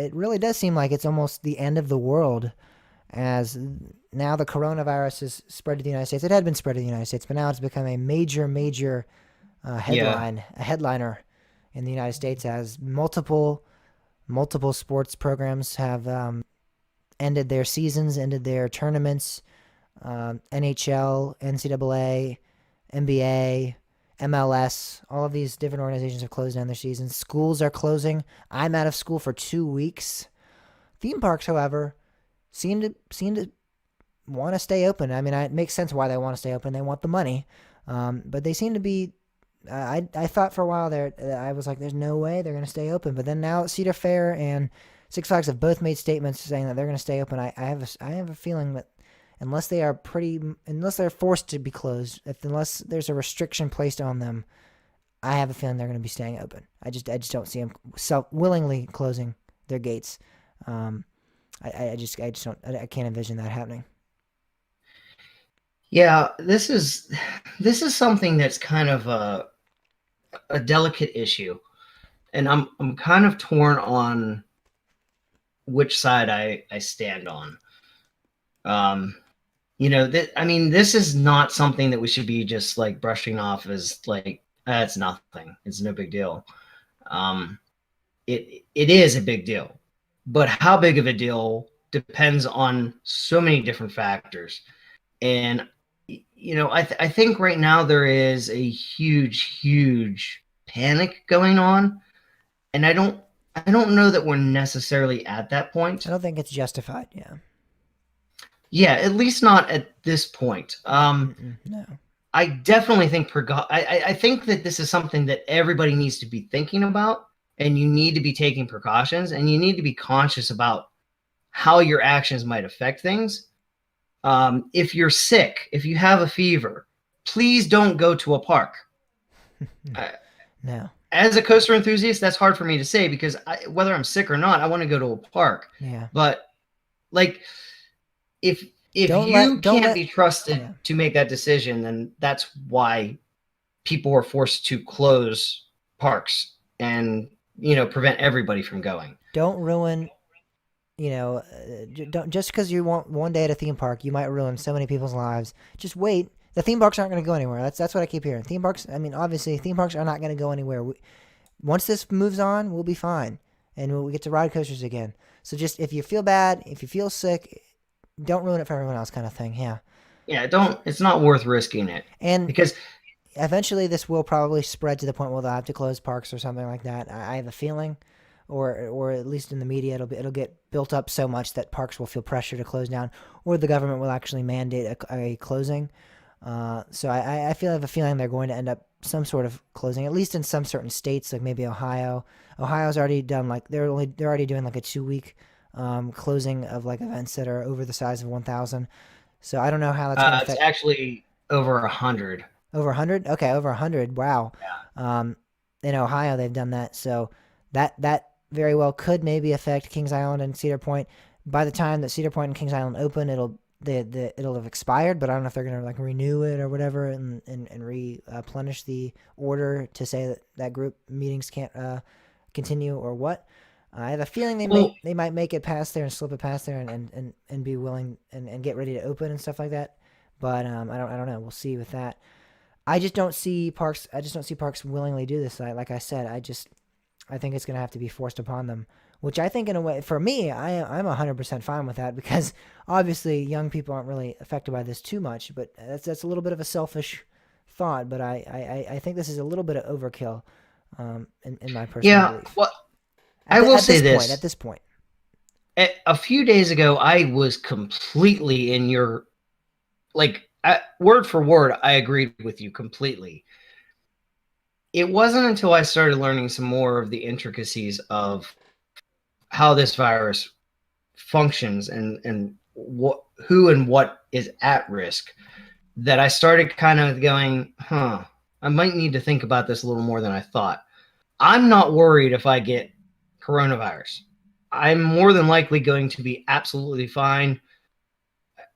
it really does seem like it's almost the end of the world, as now the coronavirus is spread to the United States. It had been spread to the United States, but now it's become a major Yeah. a headliner in the United States, as multiple sports programs have ended their seasons, ended their tournaments. NHL, NCAA, NBA, MLS, all of these different organizations have closed down their seasons. Schools are closing. I'm out of school for 2 weeks. Theme parks, however, seem to want to stay open. I mean, it makes sense why they want to stay open. They want the money, but they seem to be. I thought for a while there, I was like, "There's no way they're going to stay open." But then now Cedar Fair and Six Flags have both made statements saying that they're going to stay open. I have a feeling that unless they're forced to be closed, unless there's a restriction placed on them, I have a feeling they're going to be staying open. I just don't see them willingly closing their gates. Um, I just don't I can't envision that happening. Yeah, this is something that's kind of a delicate issue, and I'm kind of torn on which side I stand on. Um, I mean, this is not something that we should be just like brushing off as like it's nothing. It's no big deal. Um, it is a big deal, but how big of a deal depends on so many different factors. And I think right now there is a huge panic going on, and I don't know that we're necessarily at that I point. don't think it's justified. Yeah. Yeah, at least not at this point. No. I definitely think I think that this is something that everybody needs to be thinking about, and you need to be taking precautions, and you need to be conscious about how your actions might affect things. If you're sick, if you have a fever, please don't go to a park. Uh, No. as a coaster enthusiast, that's hard for me to say because whether I'm sick or not, I want to go to a park. Yeah. But like, if you Don't can't let be trusted yeah. to make that decision, then that's why people are forced to close parks and prevent everybody from going. Don't ruin, don't just because you want one day at a theme park, you might ruin so many people's lives. Just wait. The theme parks aren't going to go anywhere. That's what I keep hearing. Theme parks. I mean, obviously, theme parks are not going to go anywhere. Once this moves on, we'll be fine, and we'll get to ride coasters again. So just if you feel bad, if you feel sick, don't ruin it for everyone else, kind of thing. Yeah. Yeah, don't. It's not worth risking it And because eventually, this will probably spread to the point where they'll have to close parks or something like that. I have a feeling, or at least in the media, it'll get built up so much that parks will feel pressure to close down, or the government will actually mandate a closing. So I feel I have a feeling they're going to end up some sort of closing, at least in some certain states, like maybe Ohio. Ohio's already done like they're already doing like a 2 week closing of like events that are over the size of 1,000. So I don't know how that's going to it's affect. actually over 100. Over 100? Okay, over 100. Wow. Um, in Ohio, they've done that. So that very well could maybe affect Kings Island and Cedar Point. By the time that Cedar Point and Kings Island open, it'll have expired. But I don't know if they're gonna like renew it or whatever, and replenish the order to say that that group meetings can't continue or what. I have a feeling Well, they might make it past there and slip it past there, and be willing and get ready to open and stuff like that. But I don't know. We'll see with that. I just don't see parks. I just don't see parks willingly do this. Like I said, I think it's gonna have to be forced upon them. Which I think, in a way, for me, I'm 100% fine with that because obviously young people aren't really affected by this too much. But that's a little bit of a selfish thought. But I think this is a little bit of overkill, in my personal yeah. belief. Well, I will At say this point, at this. this point, A few days ago, I was completely in your like word for word. I agreed with you completely. It wasn't until I started learning some more of the intricacies of how this virus functions and what who and what is at risk that I started kind of going, huh, I might need to think about this a little more than I thought. I'm not worried if I get coronavirus. I'm more than likely going to be absolutely fine.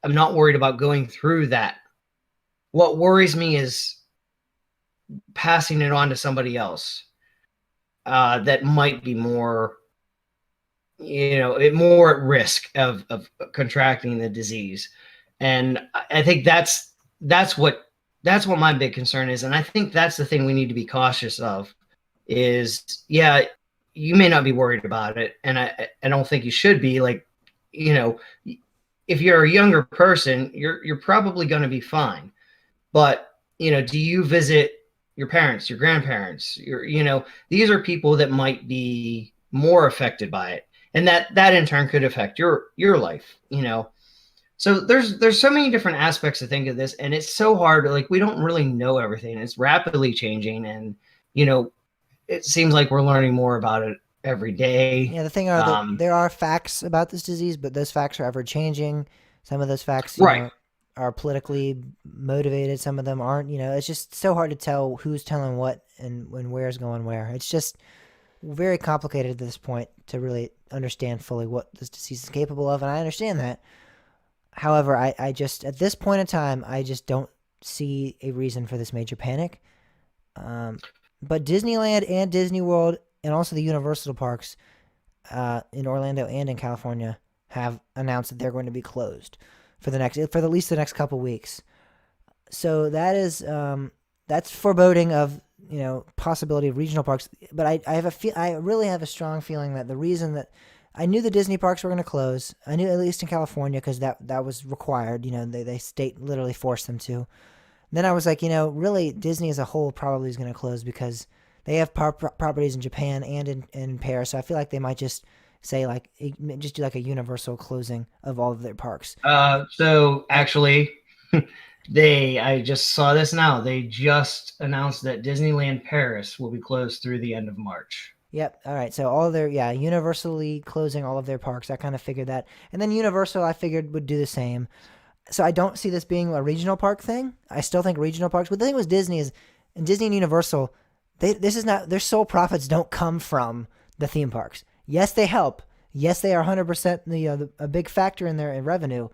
I'm not worried about going through that. What worries me is passing it on to somebody else that might be more more at risk of contracting the disease. And I think that's what my big concern is. And I think that's the thing we need to be cautious of is, yeah, you may not be worried about it. And I don't think you should be. Like, if you're a younger person, you're probably going to be fine. But, do you visit your parents, your grandparents, these are people that might be more affected by it. And that in turn could affect your life. So there's so many different aspects to think of this, and it's so hard. Like, we don't really know everything. It's rapidly changing, and it seems like we're learning more about it every day. Yeah, the thing are that there are facts about this disease, but those facts are ever changing. Some of those facts, Right. are politically motivated. Some of them aren't. It's just so hard to tell who's telling what and when where's going where. It's just very complicated at this point to really understand fully what this disease is capable of, and I understand that. However, I just at this point in time, I just don't see a reason for this major panic. Um, but Disneyland and Disney World and also the Universal parks in Orlando and in California have announced that they're going to be closed for at least the next couple weeks. So that's foreboding of possibility of regional parks. But I really have a strong feeling that the reason that I knew the Disney parks were going to close. I knew, at least in California, because that was required. They state literally forced them to. Then I was like, really, Disney as a whole probably is going to close because they have properties in Japan and in Paris. So I feel like they might just say just do like a universal closing of all of their parks. So actually, I just saw this now. They just announced that Disneyland Paris will be closed through the end of March. Yep. All right. So all their universally closing all of their parks. I kind of figured that, and then Universal I figured would do the same. So I don't see this being a regional park thing. I still think regional parks. But the thing with Disney is, and Disney and Universal, this is not their sole profits don't come from the theme parks. Yes, they help. Yes, they are 100% a big factor in their revenue.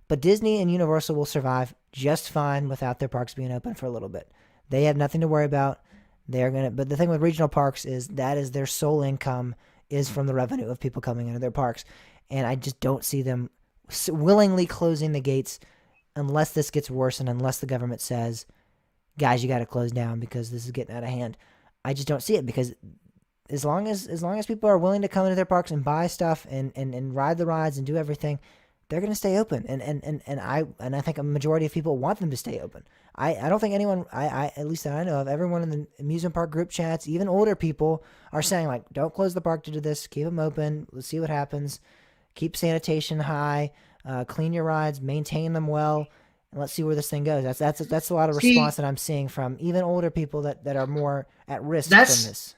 But Disney and Universal will survive just fine without their parks being open for a little bit. They have nothing to worry about. But the thing with regional parks is that is their sole income is from the revenue of people coming into their parks, and I just don't see them willingly closing the gates unless this gets worse and unless the government says, guys, you got to close down because this is getting out of hand. I just don't see it because as long as people are willing to come into their parks and buy stuff and ride the rides and do everything, they're going to stay open. And I think a majority of people want them to stay open. I don't think anyone, at least that I know of, everyone in the amusement park group chats, even older people, are saying, like, don't close the park to do this. Keep them open. Let's see what happens. Keep sanitation high. Clean your rides. Maintain them well. And let's see where this thing goes. That's a lot of response that I'm seeing from even older people that are more at risk from this.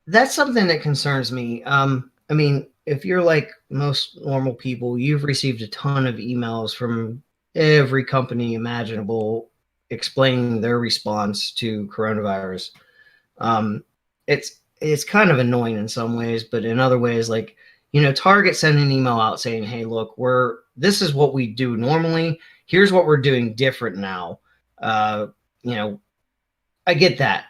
That's something that concerns me. I mean, if you're like most normal people, you've received a ton of emails from every company imaginable explaining their response to coronavirus. It's kind of annoying in some ways, but in other ways, like, Target sent an email out saying, hey, look, this is what we do normally. Here's what we're doing different now. I get that.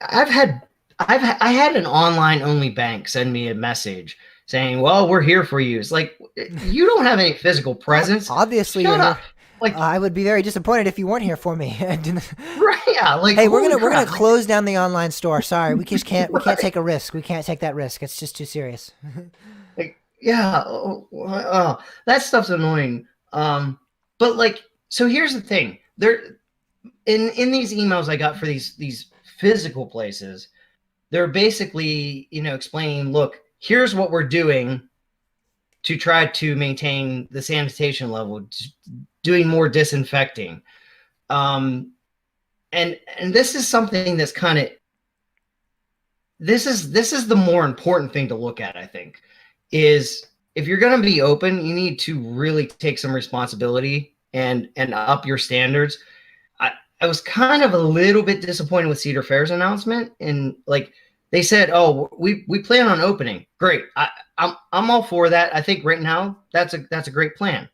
I had an online only bank send me a message saying, well, we're here for you. It's like, you don't have any physical presence. Obviously, shut up. Like, I would be very disappointed if you weren't here for me. Right? Yeah. Like, hey, we're gonna close down the online store. Sorry, we just can't. We can't take a risk. We can't take that risk. It's just too serious. Like, yeah. That stuff's annoying. But like, so here's the thing. There, in these emails I got for these physical places, they're basically, explaining, look, here's what we're doing to try to maintain the sanitation level, doing more disinfecting. And this is something that's kind of, this is the more important thing to look at, I think, is if you're going to be open, you need to really take some responsibility and up your standards. I was kind of a little bit disappointed with Cedar Fair's announcement, and like, they said, oh, we plan on opening. Great. I'm all for that. I think right now that's a great plan.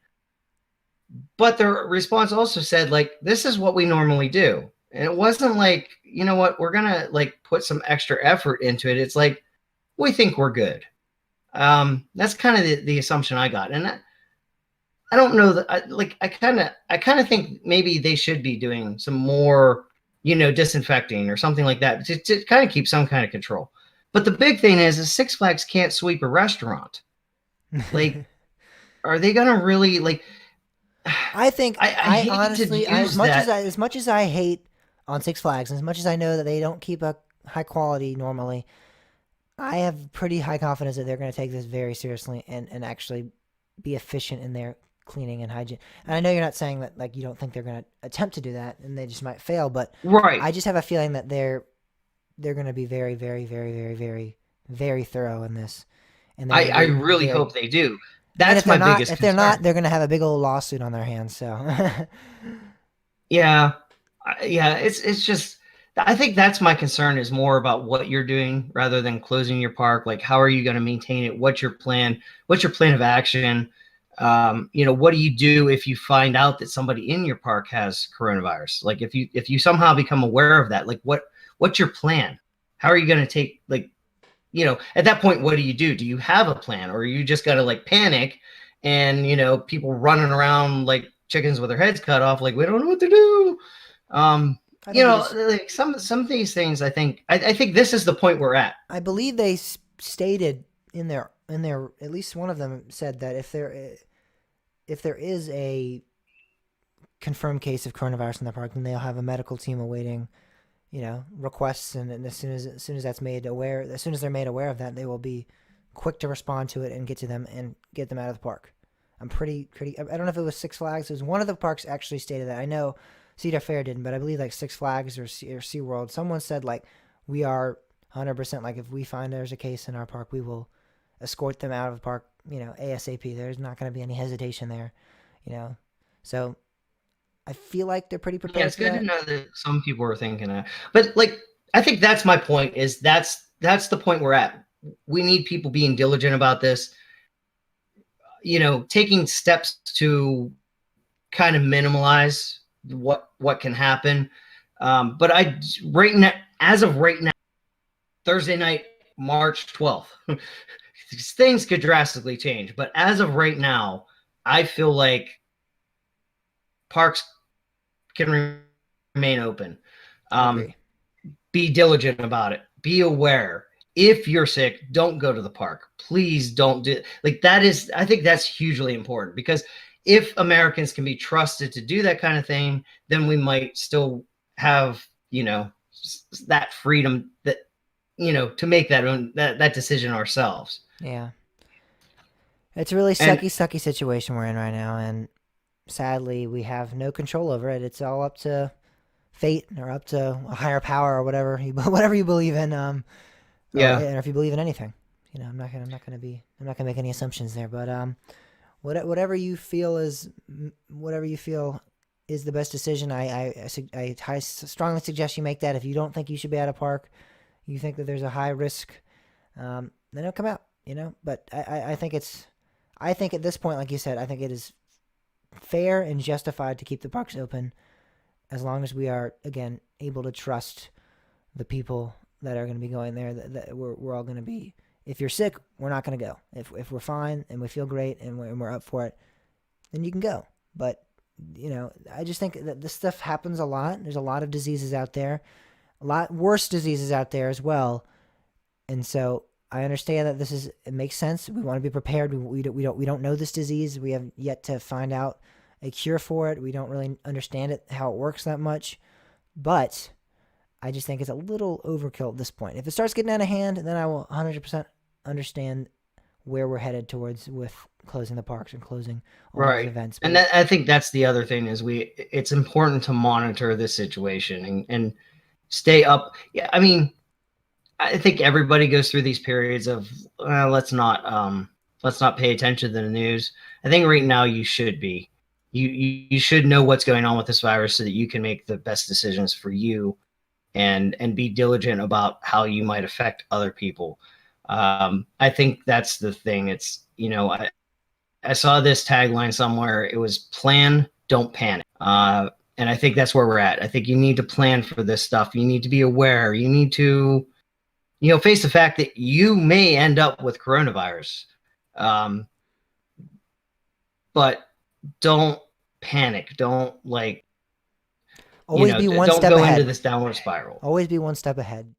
But their response also said, like, this is what we normally do. And it wasn't like, you know what, we're going to like put some extra effort into it. It's like, we think we're good. That's kind of the assumption I got, and I don't know that I kind of think maybe they should be doing some more, disinfecting or something like that to kind of keep some kind of control. But the big thing is Six Flags can't sweep a restaurant. Like, are they gonna really like? I think I I hate to honestly, use that. as much as I hate on Six Flags, and as much as I know that they don't keep a high quality normally, I have pretty high confidence that they're going to take this very seriously and actually be efficient in their cleaning and hygiene. And I know you're not saying that like you don't think they're going to attempt to do that and they just might fail, but Right. I just have a feeling that they're going to be very, very, very, very, very, very thorough in this, and they're going to I be really very. hope they do. And then That's my biggest if they're not, concern. they're going to have a big old lawsuit on their hands. So Yeah, yeah. It's just I think that's my concern is more about what you're doing rather than closing your park. Like, how are you going to maintain it? What's your plan? What's your plan of action? What do you do if you find out that somebody in your park has coronavirus? Like, if you somehow become aware of that, like what's your plan? How are you going to take like at that point, what do you do? Do you have a plan, or are you just got to like panic and people running around like chickens with their heads cut off, like we don't know what to do. I think you just. Like some of these things, I think this is the point we're at. I believe they stated in their at least one of them said that if there is a confirmed case of coronavirus in the park, then they'll have a medical team awaiting, requests, and as soon as that's made aware, as soon as they're made aware of that, they will be quick to respond to it and get to them and get them out of the park. I'm pretty. I don't know if it was Six Flags. It was one of the parks actually stated that. I know Cedar Fair didn't, but I believe like Six Flags or SeaWorld, someone said like we are 100% like if we find there's a case in our park, we will escort them out of the park, ASAP. There's not going to be any hesitation there, you know. So I feel like they're pretty Yeah, prepared it's for good to that. know that some people are thinking that. But like, I think that's my point. Is that's the point we're at. We need people being diligent about this. Taking steps to kind of minimize what can happen. But as of right now, Thursday night, March 12th, things could drastically change. But as of right now, I feel like parks can remain open. I agree. Be diligent about it. Be aware. If you're sick, don't go to the park. Please don't do like that is I think that's hugely important because if Americans can be trusted to do that kind of thing, then we might still have, that freedom that to make that decision ourselves. Yeah. It's a really And sucky situation we're in right now, and sadly, we have no control over it. It's all up to fate or up to a higher power or whatever whatever you believe in, yeah, or if you believe in anything. I'm not gonna make any assumptions there, but whatever you feel is whatever you feel is the best decision. I strongly suggest you make that. If you don't think you should be at a park, you think that there's a high risk, then don't come out. But I think at this point, like you said, I think it is fair and justified to keep the parks open as long as we are again able to trust the people that are going to be going there. That we're all going to be. If you're sick, we're not going to go. If we're fine and we feel great and we're up for it, then you can go. But I just think that this stuff happens a lot. There's a lot of diseases out there, a lot worse diseases out there as well, and so I understand that it makes sense. We want to be prepared. We don't know this disease. We have yet to find out a cure for it. We don't really understand it, how it works that much. But I just think it's a little overkill at this point. If it starts getting out of hand, then I will 100% understand where we're headed towards with closing the parks and closing all these right. events. And But I think that's the other thing is it's important to monitor this situation and stay up. Yeah, I mean, I think everybody goes through these periods of let's not pay attention to the news. I think right now you should be. You should know what's going on with this virus so that you can make the best decisions for you and be diligent about how you might affect other people. I think that's the thing. It's I saw this tagline somewhere. It was plan, don't panic. And I think that's where we're at. I think you need to plan for this stuff. You need to be aware. You need to face the fact that you may end up with coronavirus. But don't panic. Don't Always be one don't step go ahead. into this downward spiral. Always be one step ahead.